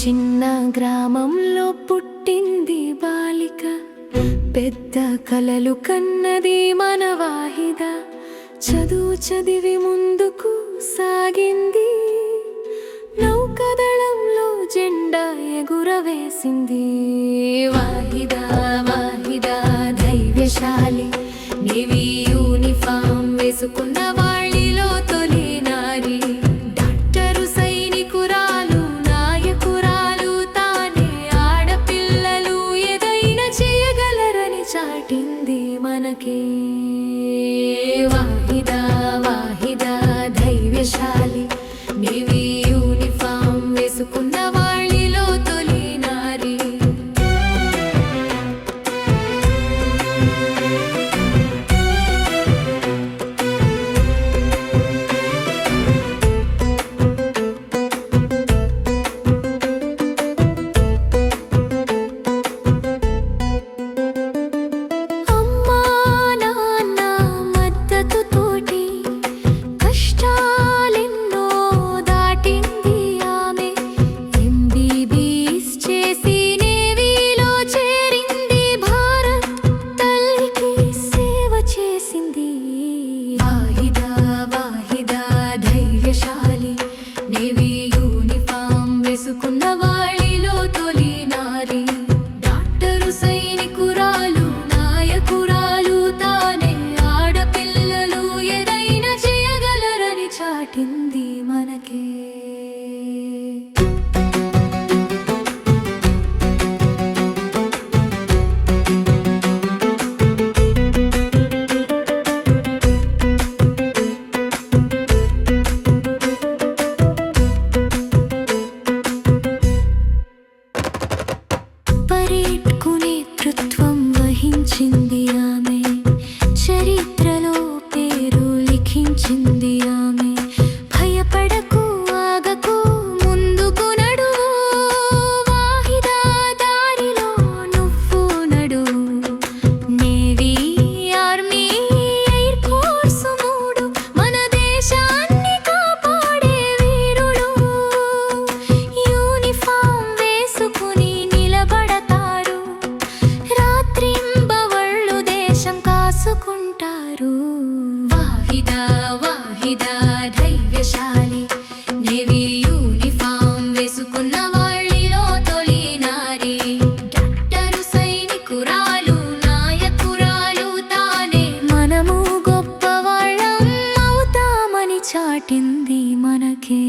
చిన్న గ్రామంలో పుట్టింది బాలిక, పెద్ద కలలు కన్నది మన వాహిద. చదువు చదివి ముందుకు సాగింది, నౌకదళంలో జెండా ఎగురవేసింది. వాహిద వాహిద ధైర్యశాలి, నేవీ యూనిఫామ్ వేసుకున్న వాళ్ళిలో తొలి నారి. డాక్టరు సైనికురాలు నాయకురాలు తానే, ఆడపిల్లలు ఏదైనా చేయగలరని చాటింది మనకే. వాహిద వాహిద ధైర్యశాలి, నేవీ యూనిఫామ్ వేసుకున్న వాళ్ళిలో తొలి నారి. అమ్మా నాన్న మద్దతుతోటి కష్టాలెన్నో దాటింది ఆమె. MBBS చేసి నేవీలో చేరింది, భారత్ తల్లికి సేవ చేసింది. వాహిద వాహిద ధైర్యశాలి, నేవీ యూనిఫామ్ వేసుకున్న వాళ్ళిలో తొలి నారి. డాక్టరు సైనికురాలు నాయకురాలు తానే, ఆడపిల్లలు ఏదైనా చేయగలరని చాటింది మనకే. పరేడ్కు నేతృత్వం వహించింది ఆమె, చరిత్రలో పేరు లిఖించింది ఆమె. భయపడకు ఆగకు ముందుకు నడువు, వాహిద దారిలో నువ్వు నడువు. నేవీ ఆర్మీ ఎయిర్ ఫోర్స్ మూడు మన దేశాన్ని కాపాడే వీరుడు. యూనిఫామ్ వేసుకుని నిలబడతారు, రాత్రింబవళ్ళు దేశం కాసుకుంటారు. వాహిద వాహిద ధైర్యశాలి, నేవీ యూనిఫామ్ వేసుకున్న వాళ్ళిలో తొలి నారి. డాక్టరు సైనికురాలు నాయకురాలు తానే, మనము గొప్పవాళ్ళం అవుతామని చాటింది మనకే.